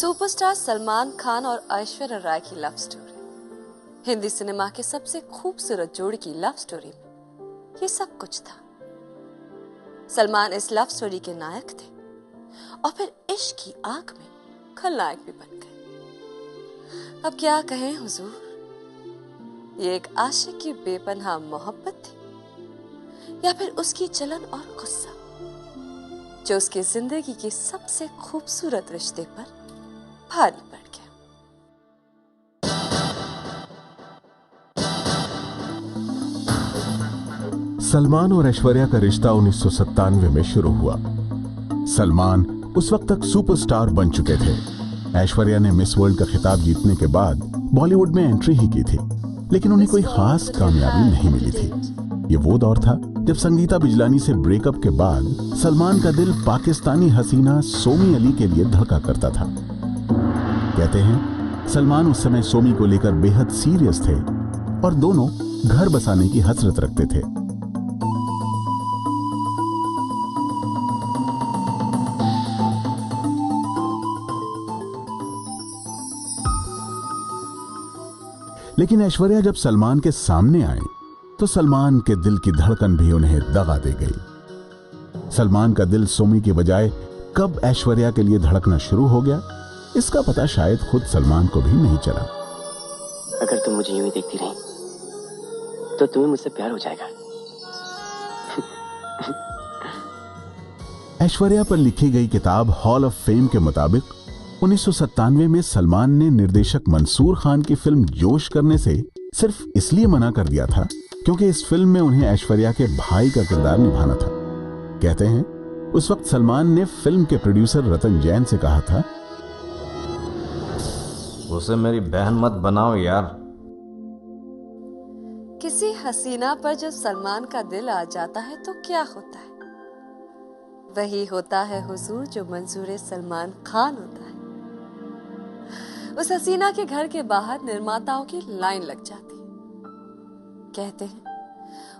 Superstar Salman Khan और ऐश्वर्या राय की love story, Hindi cinema के सबसे खूबसूरत जोड़ी की लव स्टोरी में ये सब कुछ था। सलमान इस लव स्टोरी के नायक थे और फिर इश्क की आग में खलनायक भी बन गए। अब क्या कहें हुजूर, ये एक आशिक की बेपनाह मोहब्बत थी या फिर उसकी जलन और गुस्सा जो उसकी जिंदगी के सबसे खूबसूरत रिश्ते पर भारी पड़ गया। सलमान और ऐश्वर्या का रिश्ता 1997 में शुरू हुआ। सलमान उस वक्त तक सुपरस्टार बन चुके थे। ऐश्वर्या ने मिस वर्ल्ड का खिताब जीतने के बाद बॉलीवुड में एंट्री ही की थी, लेकिन उन्हें कोई खास कामयाबी नहीं मिली थी। ये वो दौर था जब संगीता बिजलानी से ब्रेकअप के बाद सलमान का दिल पाकिस्तानी हसीना सोमी अली के लिए धड़का करता था। कहते हैं सलमान उस समय सोमी को लेकर बेहद सीरियस थे और दोनों घर बसाने की हसरत रखते थे। लेकिन ऐश्वर्या जब सलमान के सामने आई तो सलमान के दिल की धड़कन भी उन्हें दगा दे गई। सलमान का दिल सोमी के बजाय कब ऐश्वर्या के लिए धड़कना शुरू हो गया, इसका पता शायद खुद सलमान को भी नहीं चला। अगर तुम मुझे यूं ही देखती रही तो तुम्हें मुझसे प्यार हो जाएगा। ऐश्वर्या पर लिखी गई किताब हॉल ऑफ फेम के मुताबिक 1997 में सलमान ने निर्देशक मंसूर खान की फिल्म जोश करने से सिर्फ इसलिए मना कर दिया था क्योंकि इस फिल्म में उन्हें ऐश्वर्या के भाई का किरदार निभाना था। कहते हैं उस वक्त सलमान ने फिल्म के प्रोड्यूसर रतन जैन से कहा था, उसे मेरी बहन मत बनाओ यार। किसी हसीना पर जब सलमान का दिल आ जाता है तो क्या होता है? वही होता है हुजूर जो मंजूर सलमान खान होता है। उस हसीना के घर के बाहर निर्माताओं की लाइन लग जाती है। कहते हैं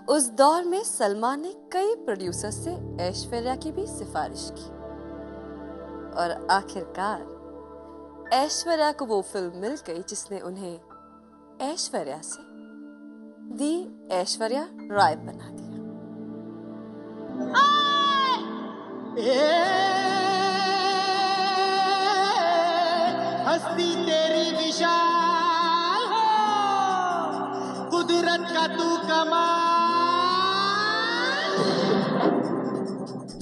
उस दौर में सलमान ने कई प्रोड्यूसर से ऐश्वर्या की भी सिफारिश की और आखिरकार ऐश्वर्या को वो फिल्म मिल गई जिसने उन्हें ऐश्वर्या से दी ऐश्वर्या राय बना दिया। हस्ती तेरी विशाल हो, कुदरत का तू कमाल।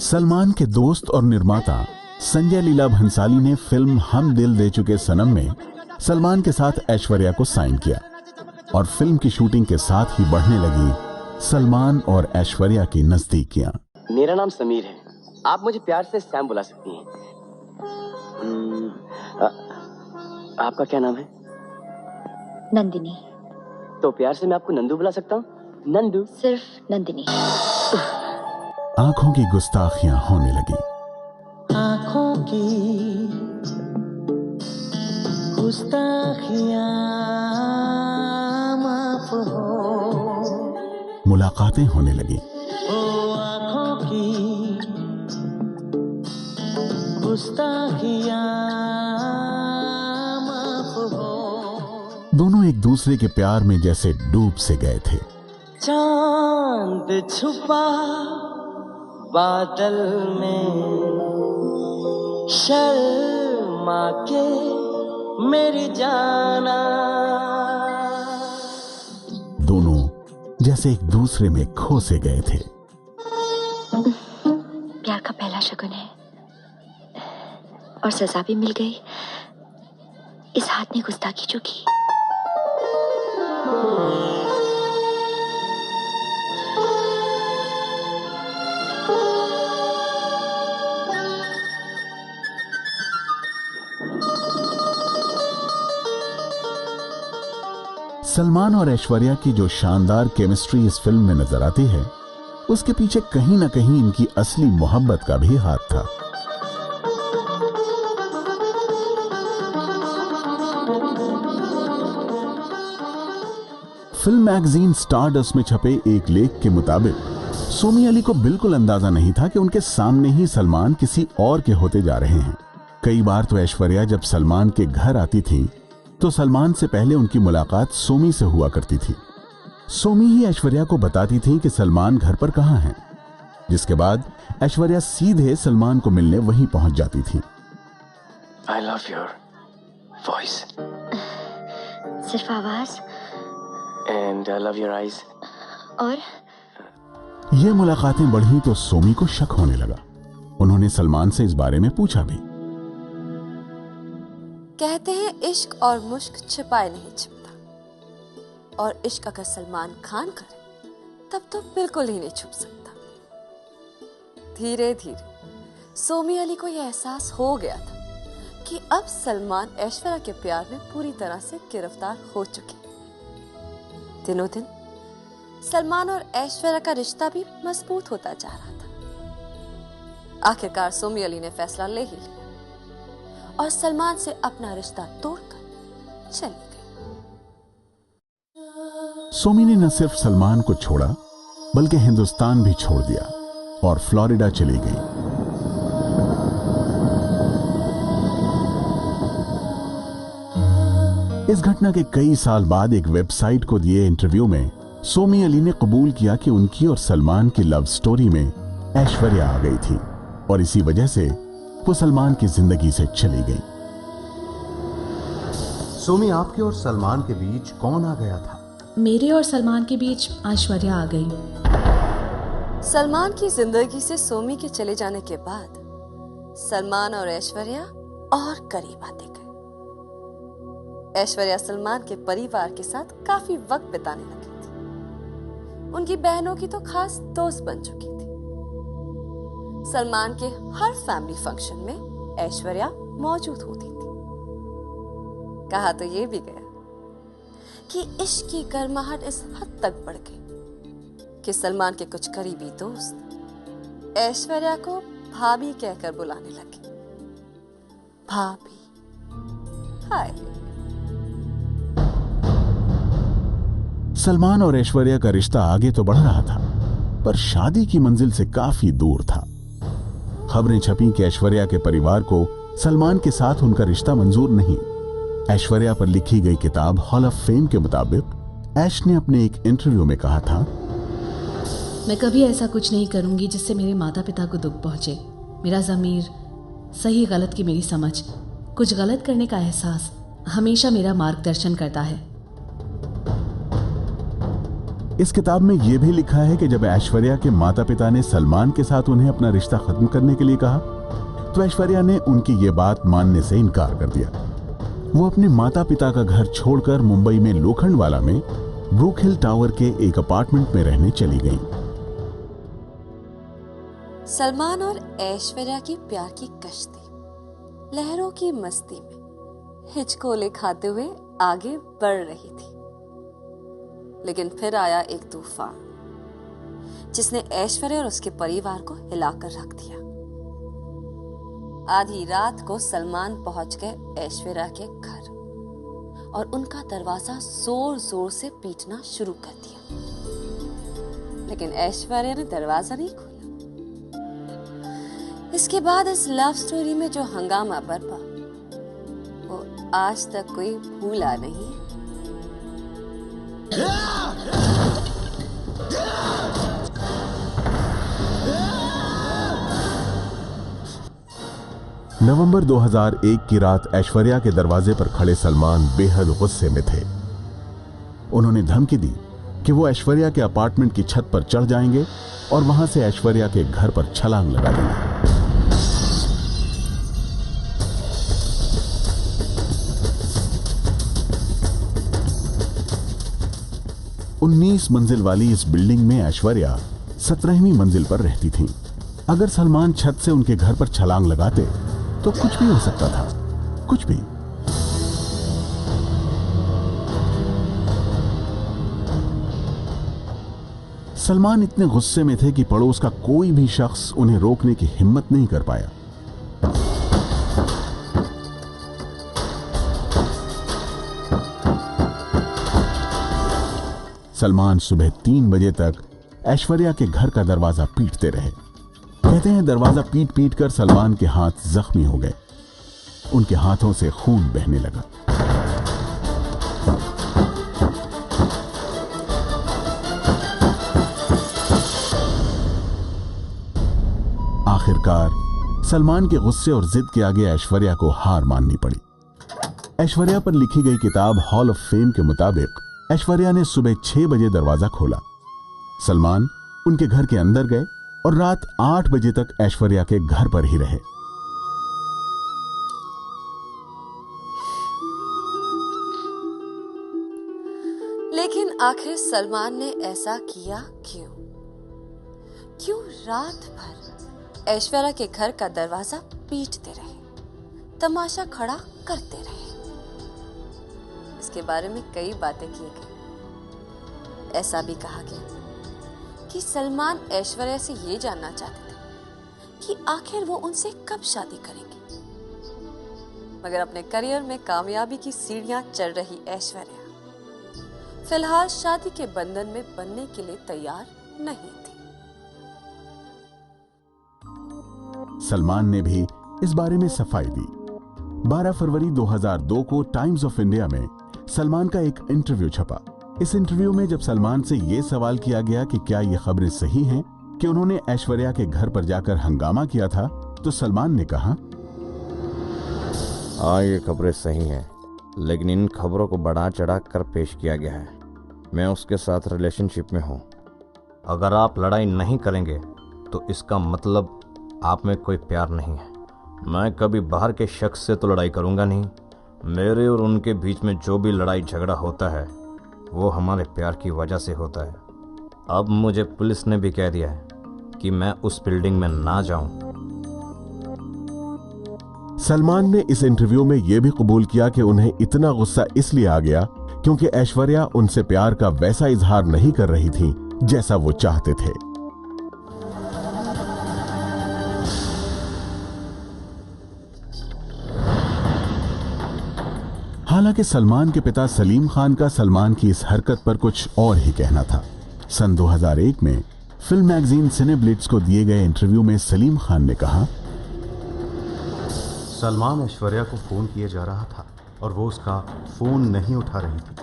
सलमान के दोस्त और निर्माता संजय लीला भंसाली ने फिल्म हम दिल दे चुके सनम में सलमान के साथ ऐश्वर्या को साइन किया और फिल्म की शूटिंग के साथ ही बढ़ने लगी सलमान और ऐश्वर्या की नजदीकियां। मेरा नाम समीर है, आप मुझे प्यार से सैम बुला सकती हैं। आपका क्या नाम है? नंदिनी। तो प्यार से मैं आपको नंदू बुला सकता हूँ? नंदू। सिर्फ नंदिनी। आंखों की गुस्ताखियां होने लगी। आंखों की गुस्ताखियां माफ हो। मुलाकातें होने लगी। ओ आंखों की गुस्ताखियां माफ हो। दोनों एक दूसरे के प्यार में जैसे डूब से गए थे। चांद छुपा बादल में, शर्मा के मेरी जाना। दोनों जैसे एक दूसरे में खो से गए थे। प्यार का पहला शगुन है और सजा भी मिल गई। इस हाथ ने गुस्ताखी जो की। सलमान और ऐश्वर्या की जो शानदार केमिस्ट्री इस फिल्म में नजर आती है, उसके पीछे कहीं ना कहीं इनकी असली मोहब्बत का भी हाथ था। फिल्म मैगजीन स्टारडस्ट में छपे एक लेख के मुताबिक सोमी अली को बिल्कुल अंदाजा नहीं था कि उनके सामने ही सलमान किसी और के होते जा रहे हैं। कई बार तो ऐश्वर्या जब सलमान के घर आती थी तो सलमान से पहले उनकी मुलाकात सोमी से हुआ करती थी। सोमी ही ऐश्वर्या को बताती थी कि सलमान घर पर कहां है, जिसके बाद ऐश्वर्या सीधे सलमान को मिलने वहीं पहुंच जाती थी। I love your voice. सिर्फ आवाज? And I love your eyes. और ये मुलाकातें बढ़ी तो सोमी को शक होने लगा। उन्होंने सलमान से इस बारे में पूछा भी। कहते हैं इश्क और मुश्क छिपाए नहीं छिपता, और इश्क अगर सलमान खान करे तब तो बिल्कुल ही नहीं छुप सकता। धीरे धीरे सोमी अली को यह एहसास हो गया था कि अब सलमान ऐश्वर्या के प्यार में पूरी तरह से गिरफ्तार हो चुके। दिनों दिन सलमान और ऐश्वर्या का रिश्ता भी मजबूत होता जा रहा था। आखिरकार सोमी अली ने फैसला ले ही लिया और सलमान से अपना रिश्ता तोड़कर चली गई। सोमी ने न सिर्फ सलमान को छोड़ा बल्कि हिंदुस्तान भी छोड़ दिया और फ्लोरिडा चली गई। इस घटना के कई साल बाद एक वेबसाइट को दिए इंटरव्यू में सोमी अली ने कबूल किया कि उनकी और सलमान की लव स्टोरी में ऐश्वर्या आ गई थी और इसी वजह से वो सलमान की जिंदगी से चली गई। सोमी, आपके और सलमान के बीच कौन आ गया था? मेरे और सलमान के बीच ऐश्वर्या आ गई। सलमान की जिंदगी से सोमी के चले जाने के बाद सलमान और ऐश्वर्या और करीब आते गए। ऐश्वर्या सलमान के परिवार के साथ काफी वक्त बिताने लगी थी। उनकी बहनों की तो खास दोस्त बन चुकी थी। सलमान के हर फैमिली फंक्शन में ऐश्वर्या मौजूद होती थी। कहा तो ये भी गया कि इश्क की गर्माहट इस हद तक बढ़ गई कि सलमान के कुछ करीबी दोस्त ऐश्वर्या को भाभी कहकर बुलाने लगे। भाभी, हाय। सलमान और ऐश्वर्या का रिश्ता आगे तो बढ़ रहा था, पर शादी की मंजिल से काफी दूर था। खबरें छपी कि ऐश्वर्या के परिवार को सलमान के साथ उनका रिश्ता मंजूर नहीं। ऐश्वर्या पर लिखी गई किताब हॉल ऑफ फेम के मुताबिक ऐश ने अपने एक इंटरव्यू में कहा था, मैं कभी ऐसा कुछ नहीं करूंगी जिससे मेरे माता पिता को दुख पहुंचे। मेरा ज़मीर, सही गलत की मेरी समझ, कुछ गलत करने का एहसास हमेशा मेरा मार्गदर्शन करता है। इस किताब में यह भी लिखा है कि जब ऐश्वर्या के माता पिता ने सलमान के साथ उन्हें अपना रिश्ता खत्म करने के लिए कहा तो ऐश्वर्या ने उनकी ये बात मानने से इनकार कर दिया। वो अपने माता पिता का घर छोड़कर मुंबई में लोखंडवाला में ब्रूक हिल टावर के एक अपार्टमेंट में रहने चली गई। सलमान और ऐश्वर्या की प्यार की कश्ती लहरों की मस्ती में हिचकोले खाते हुए आगे बढ़ रही थी। लेकिन फिर आया एक तूफान जिसने ऐश्वर्या और उसके परिवार को हिलाकर रख दिया। आधी रात को सलमान पहुंच गए ऐश्वर्या के घर और उनका दरवाजा जोर जोर से पीटना शुरू कर दिया, लेकिन ऐश्वर्या ने दरवाजा नहीं खोला। इसके बाद इस लव स्टोरी में जो हंगामा बरपा वो आज तक कोई भूला नहीं है। नवंबर 2001 की रात ऐश्वर्या के दरवाजे पर खड़े सलमान बेहद गुस्से में थे। उन्होंने धमकी दी कि वो ऐश्वर्या के अपार्टमेंट की छत पर चढ़ जाएंगे और वहां से ऐश्वर्या के घर पर छलांग लगा देंगे। 19 मंजिल वाली इस बिल्डिंग में ऐश्वर्या 17वीं मंजिल पर रहती थी। अगर सलमान छत से उनके घर पर छलांग लगाते तो कुछ भी हो सकता था, कुछ भी। सलमान इतने गुस्से में थे कि पड़ोस का कोई भी शख्स उन्हें रोकने की हिम्मत नहीं कर पाया। सलमान सुबह 3 बजे तक ऐश्वर्या के घर का दरवाजा पीटते रहे। कहते हैं दरवाजा पीट पीट कर सलमान के हाथ जख्मी हो गए। उनके हाथों से खून बहने लगा। आखिरकार सलमान के गुस्से और जिद के आगे ऐश्वर्या को हार माननी पड़ी। ऐश्वर्या पर लिखी गई किताब हॉल ऑफ फेम के मुताबिक ऐश्वर्या ने सुबह 6 बजे दरवाजा खोला। सलमान उनके घर के अंदर गए और रात 8 बजे तक ऐश्वर्या के घर पर ही रहे। लेकिन आखिर सलमान ने ऐसा किया क्यों? क्यों रात भर ऐश्वर्या के घर का दरवाजा पीटते रहे, तमाशा खड़ा करते रहे? इसके बारे में कई बातें की गई। ऐसा भी कहा गया कि सलमान ऐश्वर्या से ये जानना चाहते थे कि आखिर वो उनसे कब शादी करेंगे। मगर अपने करियर में कामयाबी की सीढ़ियां चढ़ रही ऐश्वर्या फिलहाल शादी के बंधन में बनने के लिए तैयार नहीं थी। सलमान ने भी इस बारे में सफाई दी। 12 फरवरी 2002 को टाइम्स ऑफ इंडिया में सलमान का एक इंटरव्यू छपा। इस इंटरव्यू में जब सलमान से यह सवाल किया गया कि क्या ये खबरें सही हैं कि उन्होंने ऐश्वर्या के घर पर जाकर हंगामा किया था, तो सलमान ने कहा, हाँ ये खबरें सही हैं, लेकिन इन खबरों को बढ़ा चढ़ा कर पेश किया गया है। मैं उसके साथ रिलेशनशिप में हूँ। अगर आप लड़ाई नहीं करेंगे तो इसका मतलब आप में कोई प्यार नहीं है। मैं कभी बाहर के शख्स से तो लड़ाई करूँगा नहीं। मेरे और उनके बीच में जो भी लड़ाई झगड़ा होता है वो हमारे प्यार की वजह से होता है। अब मुझे पुलिस ने भी कह दिया है कि मैं उस बिल्डिंग में ना जाऊं। सलमान ने इस इंटरव्यू में यह भी कबूल किया कि उन्हें इतना गुस्सा इसलिए आ गया क्योंकि ऐश्वर्या उनसे प्यार का वैसा इजहार नहीं कर रही थी जैसा वो चाहते थे। हालांकि सलमान के पिता सलीम खान का सलमान की इस हरकत पर कुछ और ही कहना था। सन 2001 में फिल्म मैगजीन सिनेब्लिट्स को दिए गए इंटरव्यू में सलीम खान ने कहा, सलमान ऐश्वर्या को फोन किए जा रहा था और वो उसका फोन नहीं उठा रही थी,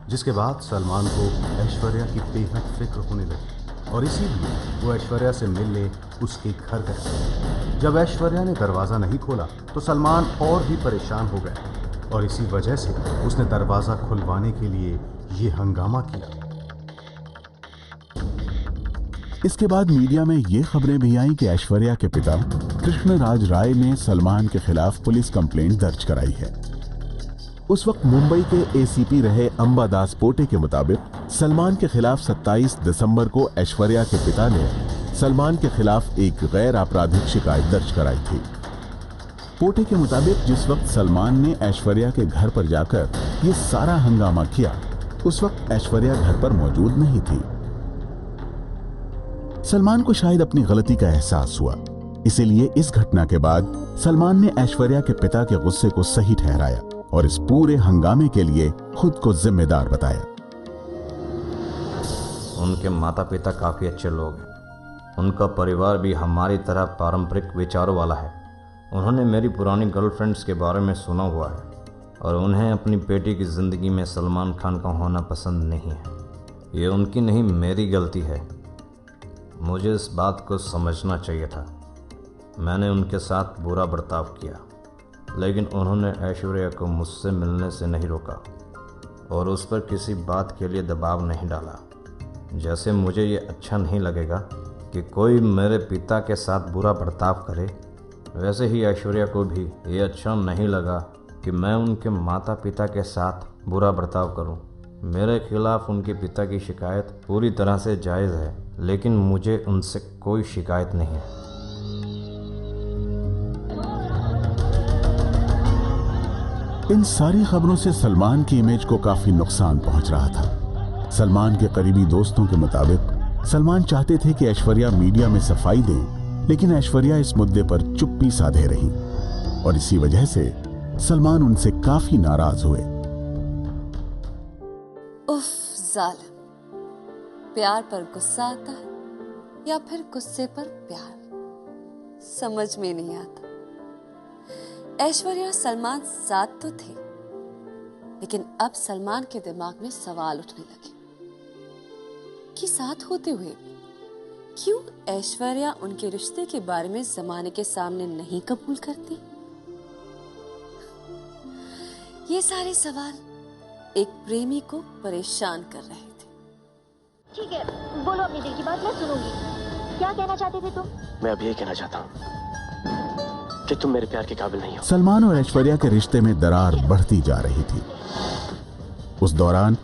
जिसके बाद सलमान को ऐश्वर्या की बेहद फिक्र होने लगी और इसीलिए वो ऐश्वर्या से मिलने उसके घर गया। जब ऐश्वर्या ने दरवाज़ा नहीं खोला तो सलमान और भी परेशान हो गया और इसी वजह से उसने दरवाज़ा खुलवाने के लिए ये हंगामा किया। इसके बाद मीडिया में ये खबरें भी आईं कि ऐश्वर्या के पिता कृष्णराज राय ने सलमान के खिलाफ पुलिस कंप्लेंट दर्ज कराई है। उस वक्त मुंबई के एसीपी रहे अंबादास पोटे के मुताबिक सलमान के खिलाफ 27 दिसंबर को ऐश्वर्या के पिता ने सलमान के खिलाफ एक गैर आपराधिक शिकायत दर्ज कराई थी। पोटे के मुताबिक जिस वक्त सलमान ने ऐश्वर्या के घर पर जाकर ये सारा हंगामा किया, उस वक्त ऐश्वर्या घर पर मौजूद नहीं थी। सलमान को शायद अपनी गलती का एहसास हुआ, इसीलिए इस घटना के बाद सलमान ने ऐश्वर्या के पिता के गुस्से को सही ठहराया और इस पूरे हंगामे के लिए खुद को जिम्मेदार बताया। उनके माता पिता काफ़ी अच्छे लोग हैं। उनका परिवार भी हमारी तरह पारंपरिक विचारों वाला है। उन्होंने मेरी पुरानी गर्लफ्रेंड्स के बारे में सुना हुआ है और उन्हें अपनी बेटी की ज़िंदगी में सलमान खान का होना पसंद नहीं है। ये उनकी नहीं, मेरी गलती है। मुझे इस बात को समझना चाहिए था। मैंने उनके साथ बुरा बर्ताव किया, लेकिन उन्होंने ऐश्वर्या को मुझसे मिलने से नहीं रोका और उस पर किसी बात के लिए दबाव नहीं डाला। जैसे मुझे ये अच्छा नहीं लगेगा कि कोई मेरे पिता के साथ बुरा बर्ताव करे, वैसे ही ऐश्वर्या को भी ये अच्छा नहीं लगा कि मैं उनके माता पिता के साथ बुरा बर्ताव करूं। मेरे खिलाफ उनके पिता की शिकायत पूरी तरह से जायज़ है, लेकिन मुझे उनसे कोई शिकायत नहीं है। इन सारी खबरों से सलमान की इमेज को काफी नुकसान पहुंच रहा था। सलमान के करीबी दोस्तों के मुताबिक सलमान चाहते थे कि ऐश्वर्या मीडिया में सफाई दे, लेकिन ऐश्वर्या इस मुद्दे पर चुप्पी साधे रही और इसी वजह से सलमान उनसे काफी नाराज हुए। उफ जालिम, प्यार पर गुस्सा आता है या फिर गुस्से पर प्यार, समझ में नहीं आता। ऐश्वर्या और सलमान साथ तो थे, लेकिन अब सलमान के दिमाग में सवाल उठने लगे कि साथ होते हुए भी क्यों ऐश्वर्या उनके रिश्ते के बारे में जमाने के सामने नहीं कबूल करती। ये सारे सवाल एक प्रेमी को परेशान कर रहे थे। ठीक है, बोलो अपनी दिल की बात, मैं सुनूंगी। क्या कहना चाहते थे तुम? मैं अब यही कहना चाहता हूँ कि तुम मेरे प्यार के काबिल नहीं हो। सलमान और ऐश्वर्या के रिश्ते में दरार बढ़ती जा रही थी। उस दौरान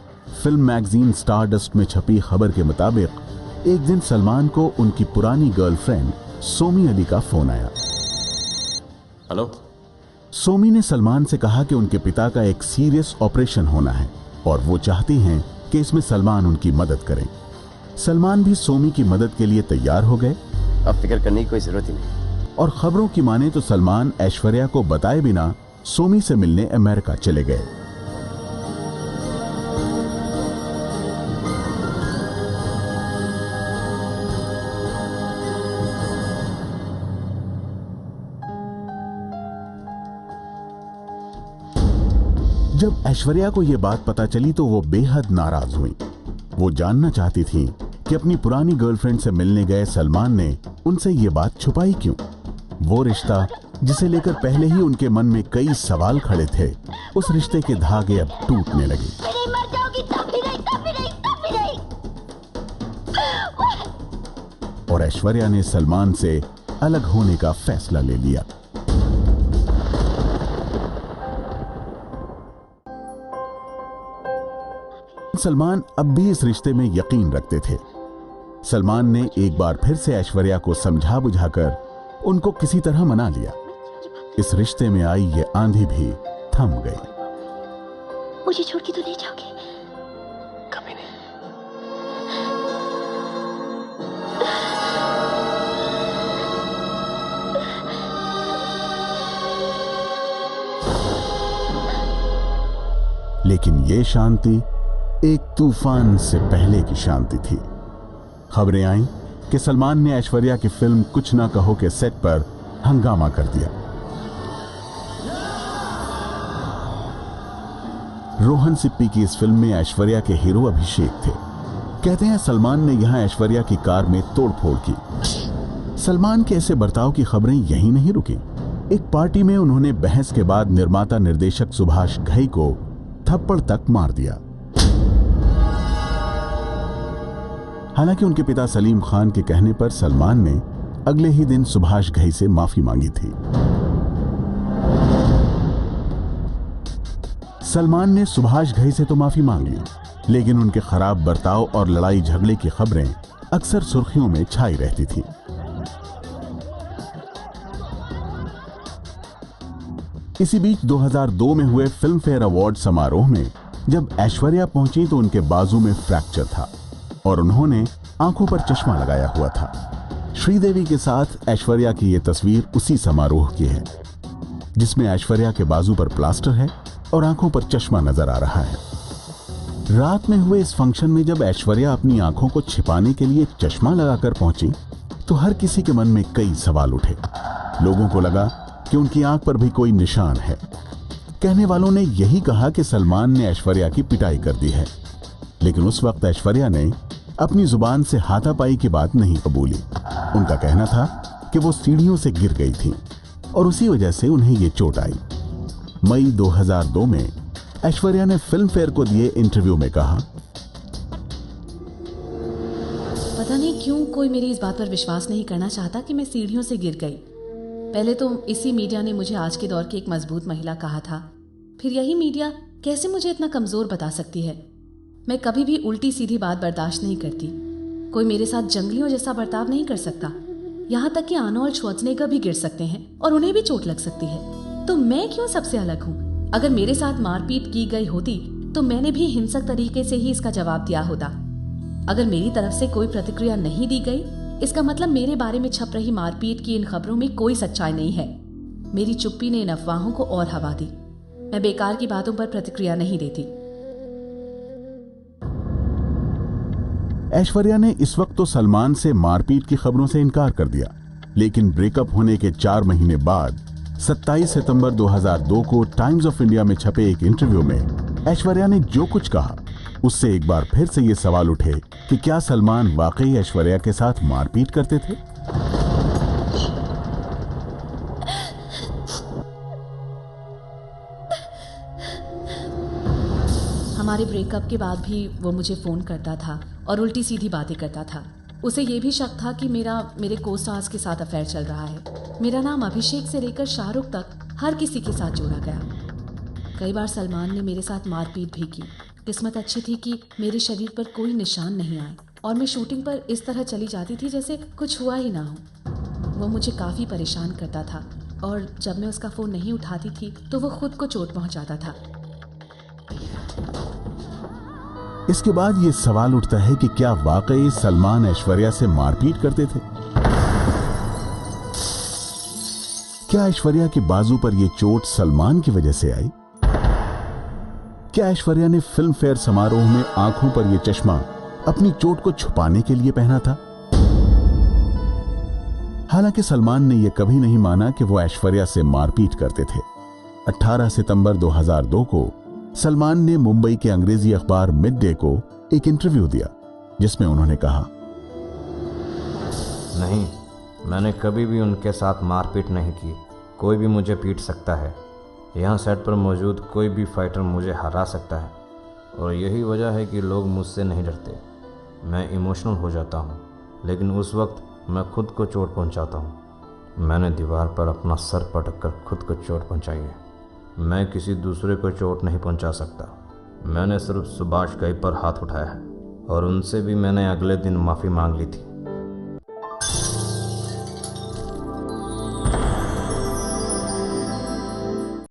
फिल्म मैगजीन स्टारडस्ट में छपी खबर के मुताबिक एक दिन सलमान को उनकी पुरानी गर्लफ्रेंड सोमी अली का फोन आया। हेलो। सोमी ने सलमान से कहा कि उनके पिता का एक सीरियस ऑपरेशन होना है और वो चाहती हैं कि इसमें सलमान उनकी मदद करें। सलमान भी सोमी की मदद के लिए तैयार हो गए। अब फिक्र करने की कोई जरूरत ही नहीं। और खबरों की माने तो सलमान ऐश्वर्या को बताए बिना सोमी से मिलने अमेरिका चले गए। जब ऐश्वर्या को यह बात पता चली तो वो बेहद नाराज हुई। वो जानना चाहती थी कि अपनी पुरानी गर्लफ्रेंड से मिलने गए सलमान ने उनसे ये बात छुपाई क्यों। वो रिश्ता जिसे लेकर पहले ही उनके मन में कई सवाल खड़े थे, उस रिश्ते के धागे अब टूटने लगे। और ऐश्वर्या ने सलमान से अलग होने का फैसला ले लिया। सलमान अब भी इस रिश्ते में यकीन रखते थे। सलमान ने एक बार फिर से ऐश्वर्या को समझा बुझाकर उनको किसी तरह मना लिया। इस रिश्ते में आई ये आंधी भी थम गई। मुझे छोड़ के तो नहीं जाओगे? कभी नहीं। लेकिन ये शांति एक तूफान से पहले की शांति थी। खबरें आईं कि सलमान ने ऐश्वर्या की फिल्म कुछ ना कहो के सेट पर हंगामा कर दिया। रोहन सिप्पी की इस फिल्म में ऐश्वर्या के हीरो अभिषेक थे। कहते हैं सलमान ने यहां ऐश्वर्या की कार में तोड़फोड़ की। सलमान के ऐसे बर्ताव की खबरें यहीं नहीं रुकी। एक पार्टी में उन्होंने बहस के बाद निर्माता निर्देशक सुभाष घई को थप्पड़ तक मार दिया। हालांकि उनके पिता सलीम खान के कहने पर सलमान ने अगले ही दिन सुभाष घई से माफी मांगी थी। सलमान ने सुभाष घई से तो माफी मांग ली, लेकिन उनके खराब बर्ताव और लड़ाई झगड़े की खबरें अक्सर सुर्खियों में छाई रहती थी। इसी बीच 2002 में हुए फिल्म फेयर अवार्ड समारोह में जब ऐश्वर्या पहुंची तो उनके बाजू में फ्रैक्चर था और उन्होंने आंखों पर चश्मा लगाया हुआ था। श्रीदेवी के साथ ऐश्वर्या की यह तस्वीर उसी समारोह की है जिसमें ऐश्वर्या के बाजू पर प्लास्टर है और आंखों पर चश्मा नजर आ रहा है। रात में हुए इस फंक्शन में जब ऐश्वर्या अपनी आंखों को छिपाने के लिए चश्मा लगाकर पहुंची तो हर किसी के मन में कई सवाल उठे। लोगों को लगा कि उनकी आंख पर भी कोई निशान है। कहने वालों ने यही कहा कि सलमान ने ऐश्वर्या की पिटाई कर दी है, लेकिन उस वक्त ऐश्वर्या ने अपनी जुबान से हाथापाई की बात नहीं कबूली। उनका कहना था कि वो सीढ़ियों से गिर गई थी और उसी वजह से उन्हें ये चोट आई। मई 2002 में ऐश्वर्या ने फिल्म फेयर को दिए इंटरव्यू में कहा, पता नहीं क्यों कोई मेरी इस बात पर विश्वास नहीं करना चाहता कि मैं सीढ़ियों से गिर गई। पहले तो इसी मीडिया ने मुझे आज के दौर की एक मजबूत महिला कहा था, फिर यही मीडिया कैसे मुझे इतना कमजोर बता सकती है। मैं कभी भी उल्टी सीधी बात बर्दाश्त नहीं करती। कोई मेरे साथ जंगलियों जैसा बर्ताव नहीं कर सकता। यहाँ तक कि आर्नोल्ड श्वार्ज़नेगर भी गिर सकते हैं और उन्हें भी चोट लग सकती है, तो मैं क्यों सबसे अलग हूँ। अगर मेरे साथ मारपीट की गई होती तो मैंने भी हिंसक तरीके से ही इसका जवाब दिया होता। अगर मेरी तरफ से कोई प्रतिक्रिया नहीं दी गई, इसका मतलब मेरे बारे में छप रही मारपीट की इन खबरों में कोई सच्चाई नहीं है। मेरी चुप्पी ने इन अफवाहों को और हवा दी। मैं बेकार की बातों पर प्रतिक्रिया नहीं देती। ऐश्वर्या ने इस वक्त तो सलमान से मारपीट की खबरों से इनकार कर दिया, लेकिन ब्रेकअप होने के 4 महीने बाद 27 सितंबर 2002 को टाइम्स ऑफ इंडिया में छपे एक इंटरव्यू में ऐश्वर्या ने जो कुछ कहा, उससे एक बार फिर से ये सवाल उठे कि क्या सलमान वाकई ऐश्वर्या के साथ मारपीट करते थे। हमारे ब्रेकअप के बाद भी वो मुझे फ़ोन करता था और उल्टी सीधी बातें करता था। उसे ये भी शक था कि मेरे को स्टार्स के साथ अफेयर चल रहा है। मेरा नाम अभिषेक से लेकर शाहरुख तक हर किसी के साथ जोड़ा गया। कई बार सलमान ने मेरे साथ मारपीट भी की। किस्मत अच्छी थी कि मेरे शरीर पर कोई निशान नहीं आए और मैं शूटिंग पर इस तरह चली जाती थी जैसे कुछ हुआ ही ना हो। वो मुझे काफ़ी परेशान करता था और जब मैं उसका फ़ोन नहीं उठाती थी तो वो खुद को चोट पहुंचाता था। इसके बाद ये सवाल उठता है कि क्या वाकई सलमान ऐश्वर्या से मारपीट करते थे? क्या ऐश्वर्या के बाजू पर यह चोट सलमान की वजह से आई? क्या ऐश्वर्या ने फिल्म फेयर समारोह में आंखों पर यह चश्मा अपनी चोट को छुपाने के लिए पहना था? हालांकि सलमान ने यह कभी नहीं माना कि वो ऐश्वर्या से मारपीट करते थे। 18 सितंबर 2002 को सलमान ने मुंबई के अंग्रेजी अखबार मिड डे को एक इंटरव्यू दिया, जिसमें उन्होंने कहा, नहीं, मैंने कभी भी उनके साथ मारपीट नहीं की। कोई भी मुझे पीट सकता है। यहाँ सेट पर मौजूद कोई भी फाइटर मुझे हरा सकता है और यही वजह है कि लोग मुझसे नहीं डरते। मैं इमोशनल हो जाता हूँ, लेकिन उस वक्त मैं खुद को चोट पहुँचाता हूँ। मैंने दीवार पर अपना सर पटक कर खुद को चोट पहुँचाई है। मैं किसी दूसरे को चोट नहीं पहुंचा सकता। मैंने सिर्फ सुभाष घई पर हाथ उठाया है और उनसे भी मैंने अगले दिन माफ़ी मांग ली थी।